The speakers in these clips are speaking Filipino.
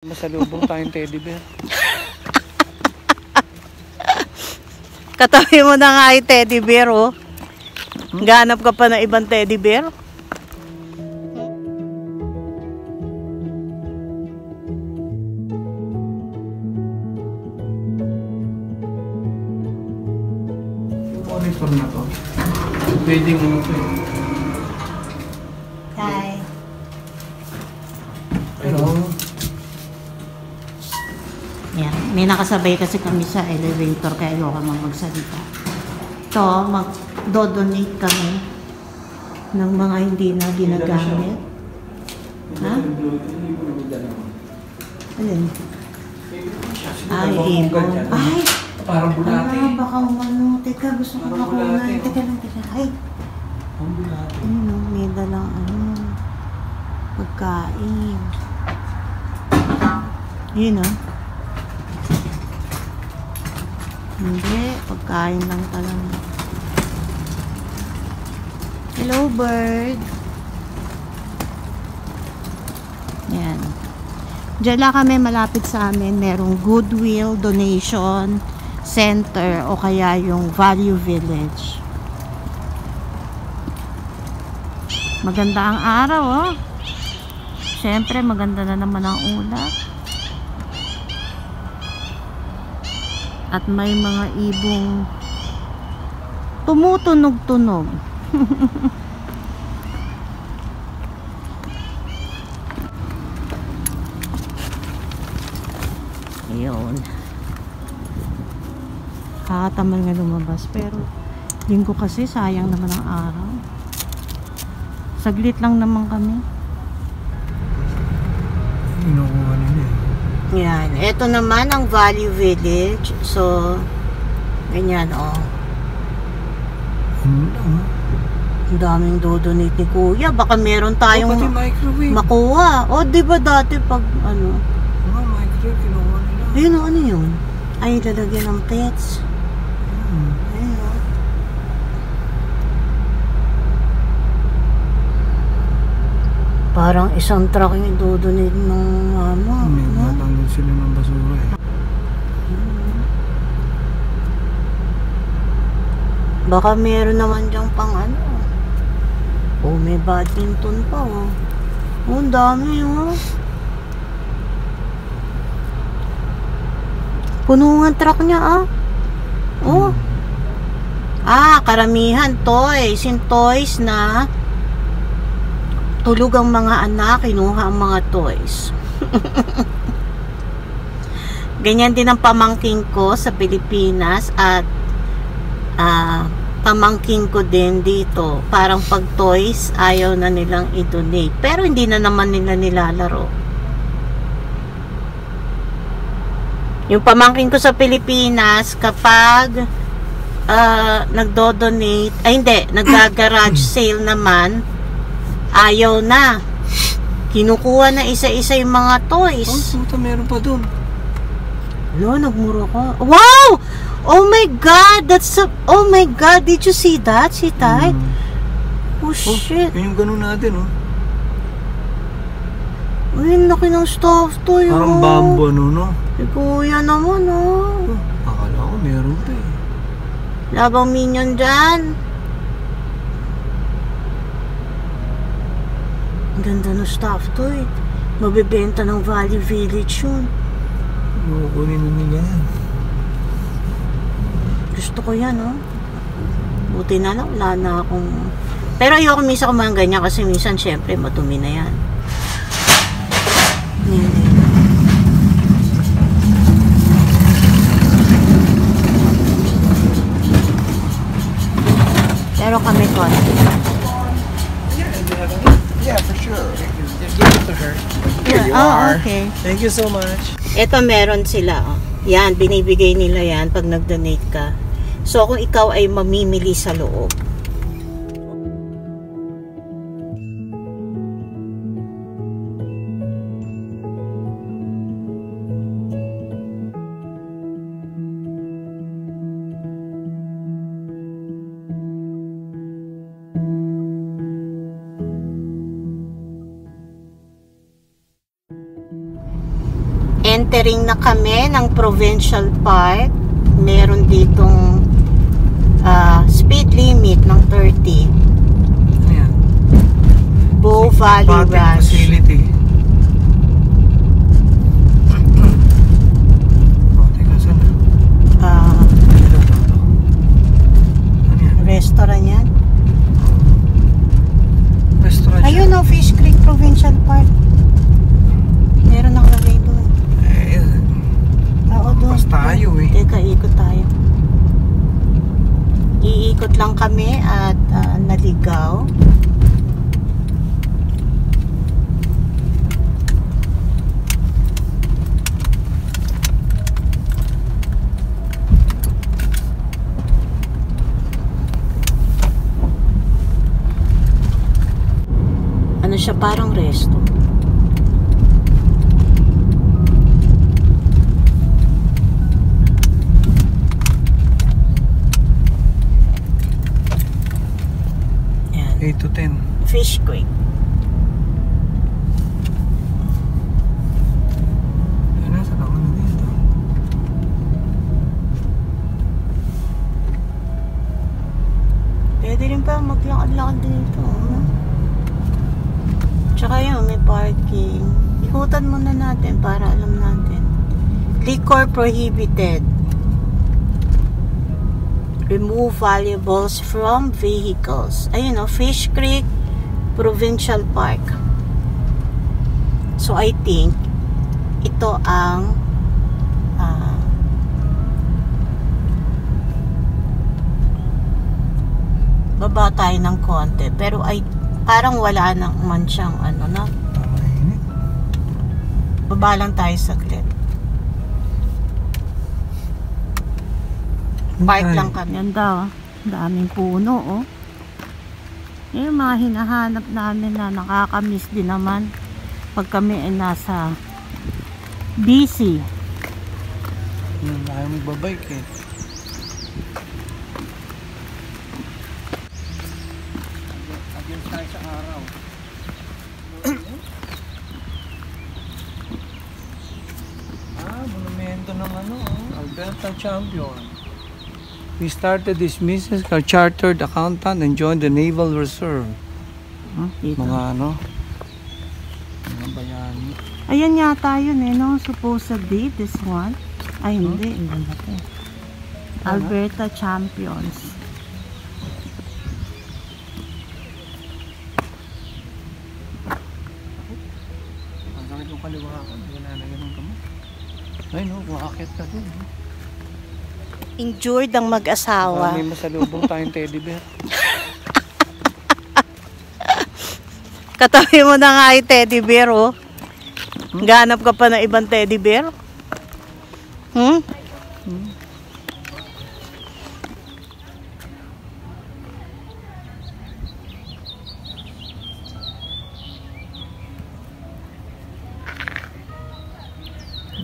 Masalubong tayong teddy bear. Katabi mo na nga yung teddy bear, oh. Ganap ka pa ng ibang teddy bear. Yung monitor na to, pwedeng ano to eh. Hi. Pero, Yan. May nakasabay kasi kami sa elevator kaya ayoko mang magsalita. Ito, mag-donate kami ng mga hindi na ginagamit. Ha? Alin? Ay, ibon. Ay! parang bulate. Baka umano. Teka, gusto ko Parang makuha. bulate. Teka lang. Ay! Ang bulate. Ano, may dalang pagkain. Yun, oh. Hindi, pagkain lang talaga. Hello, bird. Yan. Diyan lang kami, malapit sa amin. Merong Goodwill Donation Center o kaya yung Value Village. Maganda ang araw, oh. Siyempre, maganda na naman ang ulap. At may mga ibong tumutunog-tunog. Ayun. Kakatamal nga lumabas. Pero linggo kasi sayang naman ang araw. Saglit lang naman kami. Inukuha nila eh. Yan. Ito naman ang Value Village. So, ganyan, oh. Ang daming dodonate ni Kuya. Baka meron tayong pati microwave. makuha. O, di ba dati pag, ano? Microwave, kinuha nila. Ayun, ano yun? Ay, lalagyan ng pets. Ayun, oh. Parang isang truck yung dodonate ng ano. May natanggal sila ng basura eh. Baka meron naman diyang pang ano. Oh, may badminton pa, oh. Oh, ang dami, oh. Puno nga truck niya, ah. Oh. Ah, karamihan toys. Yung toys na tulog ang mga anak, kinuha ang mga toys. Ganyan din ang pamangking ko sa Pilipinas at pamangking ko din dito. Parang pag toys, ayaw na nilang i-donate. Pero hindi na naman nila nilalaro. Yung pamangking ko sa Pilipinas, kapag nagdo-donate, ay hindi, nag-garage sale naman, ayaw na. Kinukuha na isa-isa yung mga toys. Oh, puta, meron pa dun. Lo, nagmura ka. Wow! Oh my God! Oh my God! Did you see that? Si Tay? Oh, shit. Yung ganun natin, oh. Uy, laki ng stuff to, yun. Parang bamboo, ano, no? Si Kuya naman, oh. Akala ko meron pa eh. Labang minion dyan. Ang ganda ng stuff to, eh. Mabibenta ng Value Village yun. Kukunin namin yan. Gusto ko yan, oh. Buti na lang, wala na akong... Pero ayoko minsan kumain ganyan kasi minsan, syempre, madumi na yan. Hindi. Pero kami ko. Yeah, for sure. Give it to her. Here you are. Okay. Thank you so much. Ito meron sila, oh. Yan, binibigay nila yan pag nag-donate ka. So, kung ikaw ay mamimili sa loob, Entering na kami ng Provincial Park. Meron ditong speed limit ng 30. Ayan. Bow Valley Bating Ranch. facility. Oh, teka, saan na? Ano yan? Restaurant yan. Restaurant siya. Ayun o, Fish Creek Provincial Park. Meron nakalagay doon. Oo, doon. Pas tayo eh. Teka, ikot tayo. Iikot lang kami at naligaw. Ano siya, parang resto. Yan. 8 to 10. Fish Creek. Ay, nasa lang ano dito. Pwede rin pa maglakad-lakad dito. Tsaka yun, may parking. Ikutan muna natin para alam natin. Liquor prohibited. Remove valuables from vehicles. Ayun o, Fish Creek Provincial Park. So I think ito ang baba tayo ng konti. Pero ay parang wala naman siyang ano na. Mainit. Baba lang tayo saglit. Park lang kami. Ganda, oh. Daming puno, oh. Yung mga hinahanap namin na nakakamiss din naman pag kami ay nasa busy. Ayaw magbabike eh. Against tayo sa araw. Monumento ng ano, Alberta Champion. We started this business, a chartered accountant, and joined the Naval Reserve. Dito. Mga ano, mga bayani. Ayan yata yun eh, no? Supposedly, this one. Ay, hindi. Iba na to. Alberta Champions. Ang sakit yung kaliwa ko, hindi na nalagyan kamo. Ay no, kumakit ka dun. Injured ang mag-asawa. May masalubong tayong teddy bear. Katabi mo na nga yung teddy bear, oh. Ganap ka pa ng ibang teddy bear?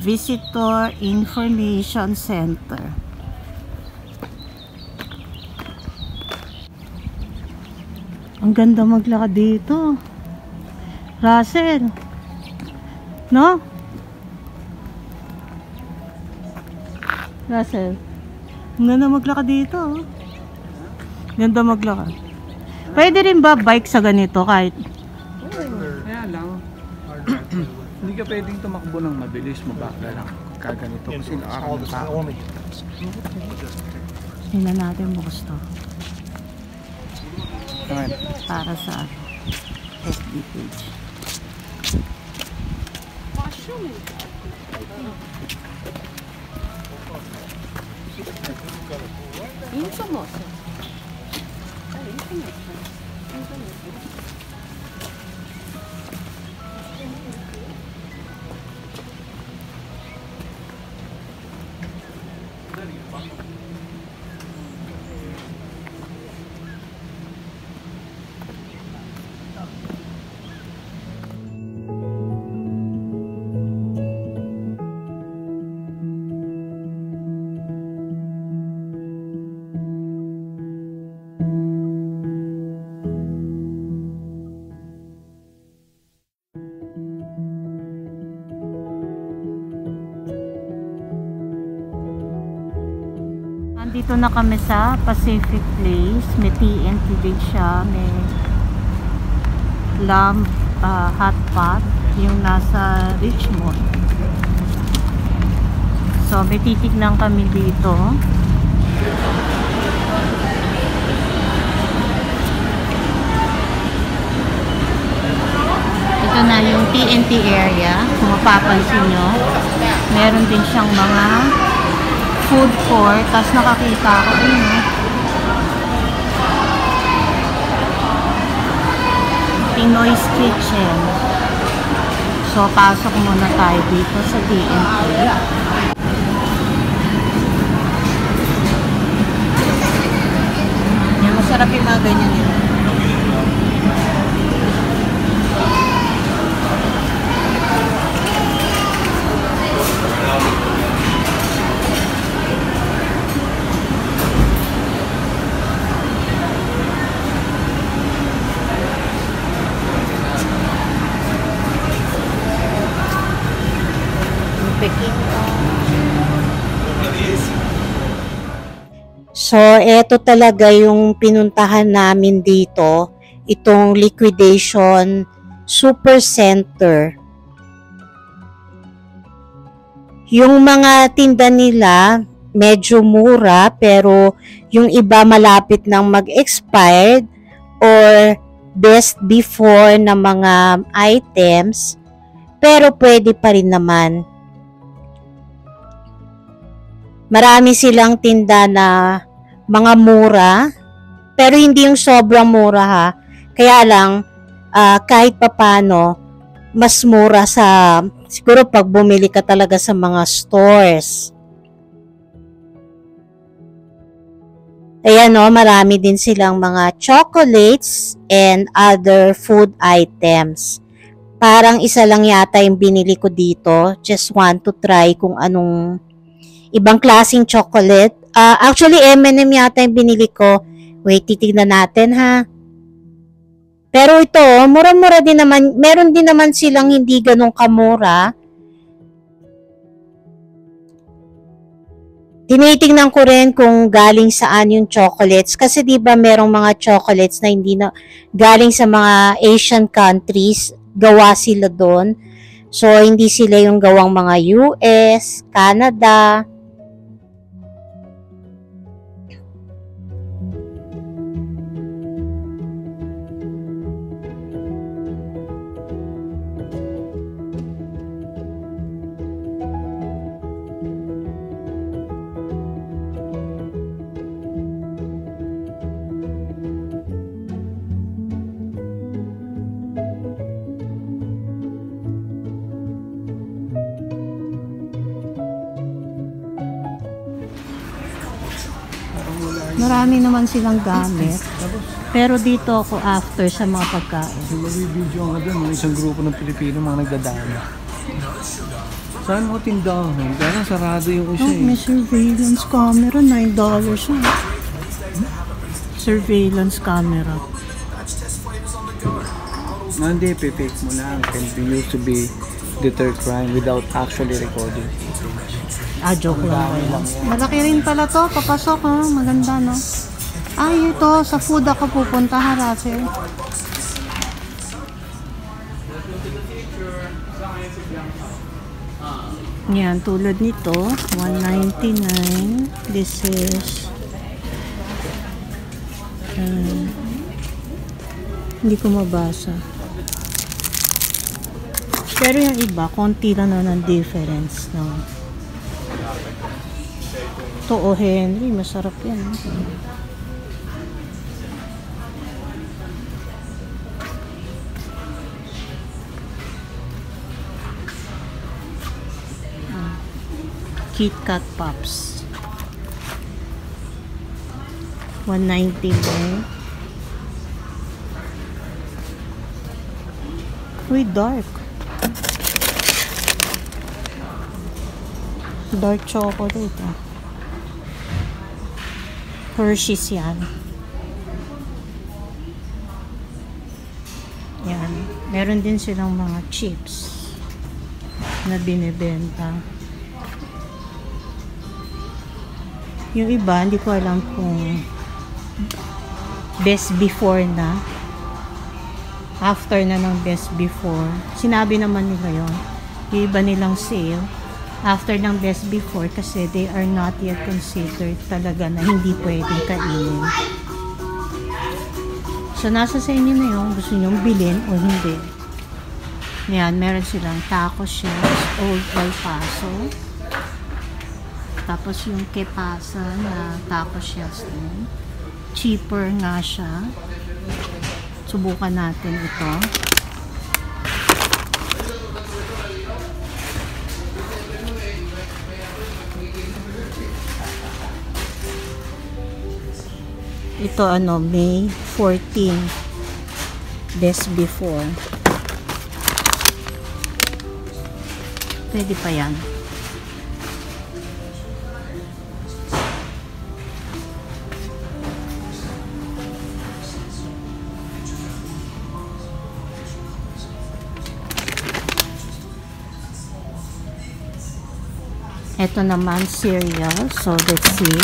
Visitor Information Center. Ang ganda maglakad dito. Russell. No? Russell. Ang ganda maglakad dito. Oh. Ganda maglakad. Pwede rin ba bike sa ganito kahit? Kaya lang. Hindi ka pwedeng tumakbo ng mabilis, mabagal lang. Kaganito kasi nakarang tao. Tingnan natin mo gusto. Ayan. Para sa FB page. Dito na kami sa Pacific Place. May TNT din siya. May lamb hot pot. Yung nasa Richmond. So, may titignan kami dito. Ito na yung TNT area. Kung mapapansin nyo, meron din siyang mga food court. Tapos nakakita ko, Pinoy's Kitchen. So, pasok muna tayo dito sa TNT. Yan, masarap yung mga ganyan nila. So, eto talaga yung pinuntahan namin dito, itong liquidation super center. Yung mga tinda nila, medyo mura, pero yung iba malapit nang mag-expired or best before na mga items, pero pwede pa rin naman. Marami silang tinda na mga mura, pero hindi yung sobrang mura ha. Kaya lang, kahit papano, mas mura sa, siguro pag bumili ka talaga sa mga stores. Ayan o, marami din silang mga chocolates and other food items. Parang isa lang yata yung binili ko dito. Just want to try kung anong ibang klaseng chocolate. Actually, M&M yata yung binili ko. Wait, titignan natin ha. Pero ito, mura-mura din naman. Meron din naman silang hindi ganun kamura. Tinitingnan ko rin kung galing saan yung chocolates. Kasi diba merong mga chocolates na hindi na galing sa mga Asian countries. Gawa sila doon. So, hindi sila yung gawang mga US, Canada. Marami naman silang gamit. Pero dito ako after sa mga pagkain. Mag-video nga doon, isang grupo ng Pilipino, mga nagdadala. Saan mo tindahan? Parang sarado yung isa eh. May surveillance camera, $9 siya. Surveillance camera. Hindi, pipik mo lang. Can be used to be deter crime without actually recording. Joke lang. Malaki rin pala to. Papasok ha. Maganda no. Ito. Sa food ako pupunta ha, Russell. Yan. Tulad nito. $1.99. This is hindi ko mabasa. Pero yung iba, konti lang na ng difference. No? Ito, O. Henry, masarap yan. Kit Kat Pops. $1.99. Uy, dark. Dark chocolate. Hershey's yan. Yan. Meron din silang mga chips na binibenta. Yung iba, hindi ko alam kung best before na. After na ng best before. Sinabi naman nila yun. Yung iba nilang sale. After ng best before kasi they are not yet considered talaga na hindi pwedeng kainin. So, nasa sa inyo na yung gusto nyong bilhin o hindi. Yan, meron silang taco shells, Old El Paso. Tapos yung Kepasa na taco shells din. Cheaper nga siya. Subukan natin ito. Ito ano, May 14. Best before. Pwede pa yan. Ito naman cereal. So let's see.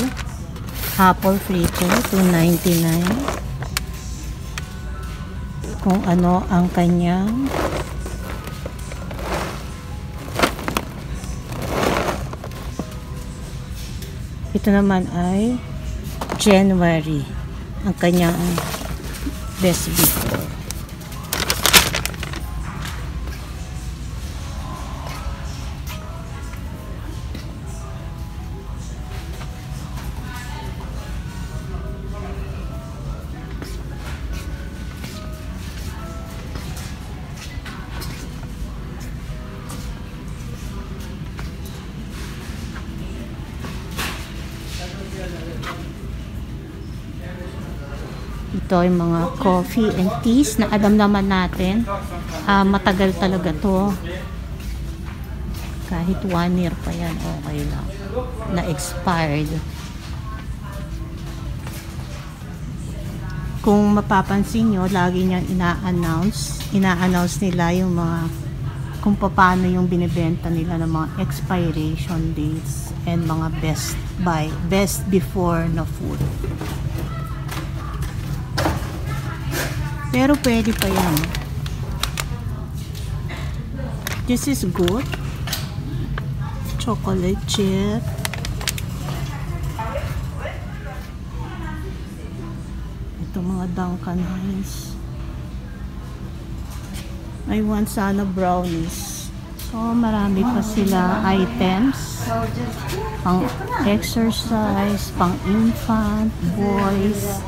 Apple frito, $2.99. Kung ano ang kanyang ito naman ay January ang kanyang best before. Ito yung mga coffee and teas na alam naman natin. Matagal talaga to. Kahit 1 year pa yan, okay lang. Na expired. Kung mapapansin nyo, lagi niyang ina-announce nila yung mga kung paano yung binibenta nila ng mga expiration dates and mga best before na food. Pero pwede pa yan. This is good. Chocolate chip. Ito mga Duncan Hines. I want sana brownies. So marami pa sila items. Pang exercise, pang infant, boys,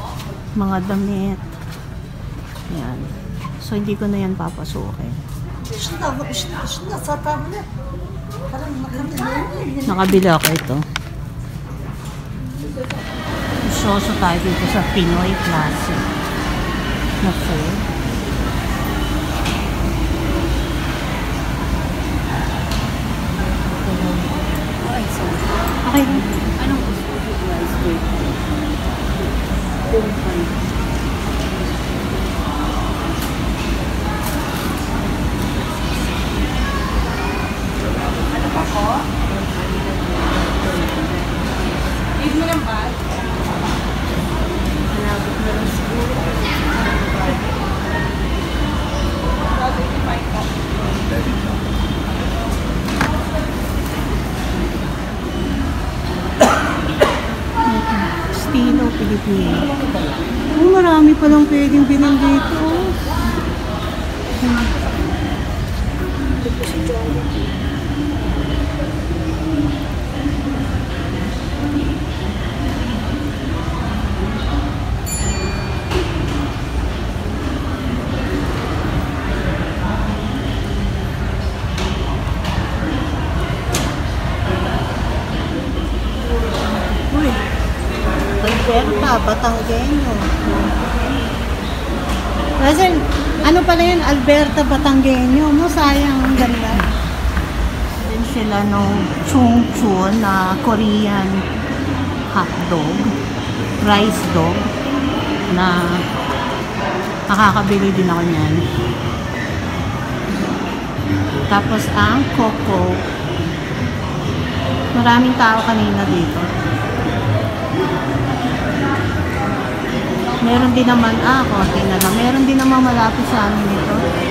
mga damit. Yan. So, hindi ko na yan papasukin. Nakabila ako ito. Soso tayo dito sa Pinoy Classic na food. Okay. Anong gusto ko rice with? Leave mo lang ba? Hanapit mo lang siguro. Estilo Pilipino. Marami palang pwedeng bilhin dito. Alberta, Batanggenyo. Kasi, ano pala yun? Alberta, Batanggenyo. Mo, sayang. Ang ganda. Din sila nung Chung Chun na Korean hotdog. Rice dog. Na nakakabili din ako niyan. Tapos ang Coco. Maraming tao kanina dito. Meron din naman, konti na lang. Meron din naman malapit sa amin ito.